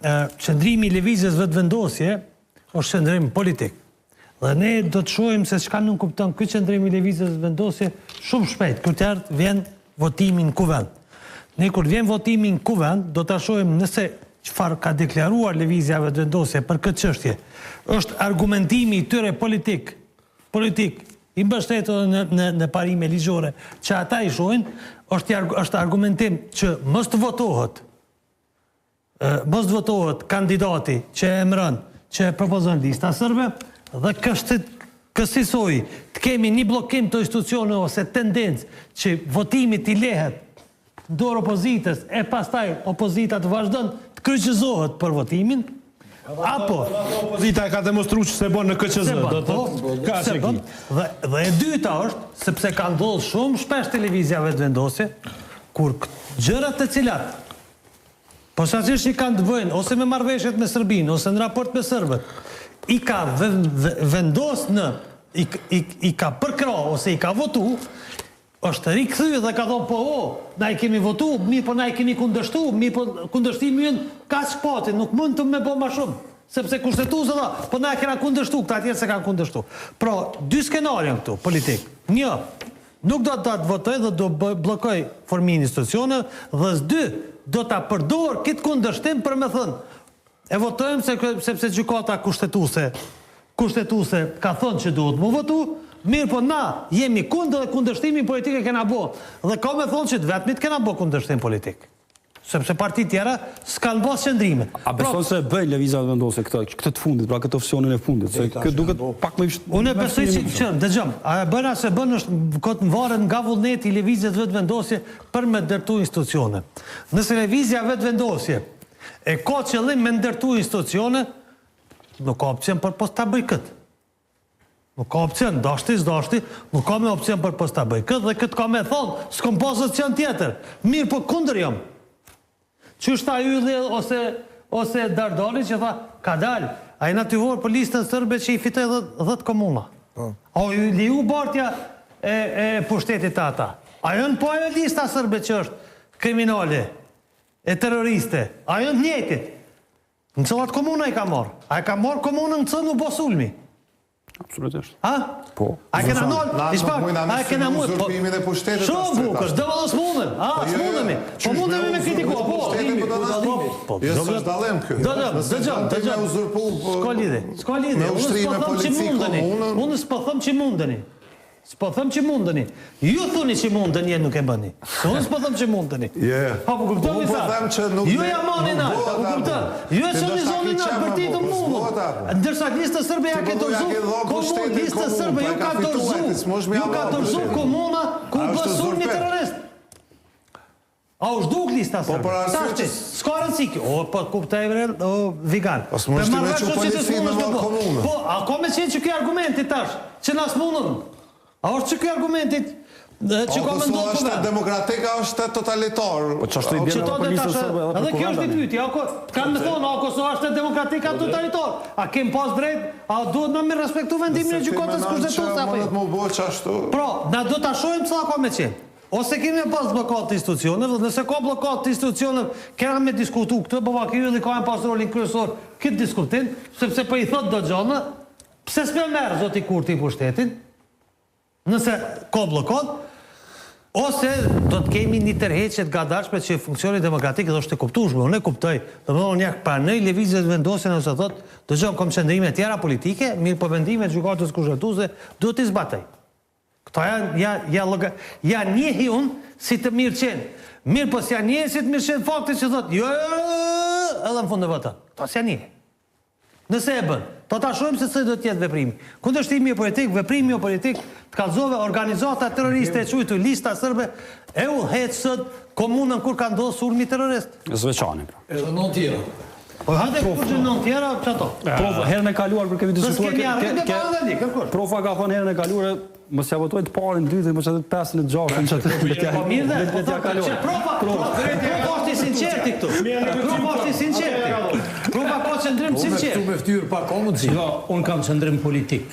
qëndrimi i lëvizjes vetëvendosje është qëndrim politik. Dhe ne do të shohim se çka nuk kupton ky qëndrim i lëvizjes vetëvendosje shumë shpejt. Kur të ardh vjen votimi në kuvend. Ne kur vjen votimi në kuvend, do ta shohim nëse çfarë ka deklaruar lëvizja vetëvendosje për këtë çështje. Është argumentimi i tyre politik, i mbështetur në parime ligjore që ata i shohin, është argumentim që mos të votohet kandidati që emëron, që propozon lista serbe, dhe kësisoj të kemi një blokim të institucione ose tendencë që votimi t'i lehet dorë opozitës e pastaj opozita të vazhdon të kryqëzohet për votimin, apo opozita e ka demonstruar që se bën në KQZ. Dhe e dyta është sepse ka ndodhur shumë shpesh televizja vetëvendosje kur gjërat të cilat posaçërisht i kanë të bëjnë ose me marrëveshjet me Serbinë ose në raport me serbët, i ka vendos i ka përkrah ose i ka votu, është rikthyer dhe ka thonë po na i kemi votu, mirë po na i kemi kundërshtu, mirë po kundërshtimi ynë kaq pati, nuk mund të më bë më shumë, sepse kushtetuesa tha, po na e kena kundërshtu, këta tjerë se kanë kundërshtu. Pra, dy skenario këtu politik. Një, nuk do të votoj dhe do bllokoj formimin institucione, dhe dy, do ta përdor këtë kundërshtim për me thënë e votojmë sepse gjykata kushtetuese ka thënë që duhet mu votu, mirë po na jemi kundër dhe kundërshtimin politik e kena bo. Dhe ka me thonë që të vetëmit kena bo kundërshtim politik. Sepse parti tjera s'kanë bo qëndrime. A beson se bëjnë lëvizja vetëvendosje këtë të fundit, pra këtë opsionin e fundit, se këtë duket pak më vështirë. Unë besoj që dëgjom, bëna se bën është këtë varet nga vullneti i lëvizjes vetëvendosje për me ndërtu institucione. Nëse lëvizja vetëvendosje e ka qëllim me ndërtu institucione, nuk ka opcion për pos ta bëj këtë. Nuk ka opcion, dashti, nuk ka me opcion për pos ta bëj këtë, dhe këtë ka me thonë, s'kom pozicion tjetër. Mirë po kundër jam. Qysh ta Ylli ose Dardani që tha, ka dalë, a i natyvor për listën sërbe që i fitoj 10 komuna. A i liu bartja e pushtetit ata. A jënë po ajo lista sërbe që është kriminale, e terroriste, a jënë njëtit. Në cëllat komuna i ka marë? A i ka marë komunën në cënë u bosulmi? Absolutisht. Ha? Po. A i kena nolë? A i kena mundë? Shumë bukës, dhe vëllë s'mundën. S'mundëmi. Po mundëmi me kritikua, po. Jesë është dalem këtë. Dëgjëm. S'ka lidhe. Unë s'po thëm që mundëni. S'po thëm që mundëni. Ju thuni që mundën, je nuk e bëni. Unë s'po thëm që mundëni. Ha, po kuptoni sa? Ju e amoni nalë, po kuptën. Ju e sonizoni nalë për ti të mundën. Ndërsa lista sërbe ja ke dorëzu, komunë, lista sërbe ju ka dorëzu komuna ku bësun një terrorist. A u shduk lista sërbe? Sashti, s'ka rëndësiki. O, po kuptaj Vigan. Pas më shti me që polisi në marë komunë. Po, a ka me qenë që kjo argumentit tash, që nas mundën? A është që kjo argumentit që ka me ndonë është demokratika, është totalitar. Po që është i bjerë në për listën sërbe edhe kjo është i dyti, kanë me thonë, a Kosova është demokratika totalitar. A kem pas drejt, a duhet në me respektu vendimin e gjykatës kushtetuese? Pra, na do të ashojmë cëla ka me qenë. Ose kemi pas blokat të institucioneve, nëse ka blokat të institucioneve, kena me diskutu këtë, bëva kjo dhe ka e pas rolin kryesor këtë diskutin, sepse për i thot do gjana, pse s'me merë zoti Kurti i pushtetin, nëse ka blokat, ose do të kemi një tërheqje të gatshme që funksioni demokratik do është të kuptueshme. Unë e kuptoj, domethënë një pranoj lëvizjes vendosjen ose thotë, dëgjon kom qëndrime të tjera politike, mirë po vendimet e gjykatës kushtetuese duhet t'i zbatoj. Këto janë njehi unë si të mirë qenë. Mirë po s'janë njehi si të mirë qenë fakti që thotë, jo, edhe në fund e votën. To s'janë njehi. Nëse e bën, do ta shohim se do të jetë veprimi. Kundërshtimi politik, veprimi politik të kallëzove organizata terroriste e quajtur lista sërbe e udhëheq sot komunën kur ka ndodhur sulmi terrorist. Zveçani pra. Edhe 9 tjera. Po hajde kurrë 9 tjera çato. Prof, herën e kaluar për kemi diskutuar. Profa ka thonë herën e kaluar mos ja votoj të parën, dytën, mos ja të pesën e gjashtë çatë. Po mirë dhe t'ja kaloj. Profa është i sinqerti këtu. Profa është i sinqerti. Profa ka qëndrim sinqert. Tu me ftyrë pa komë. Jo, unë kam qëndrim politik.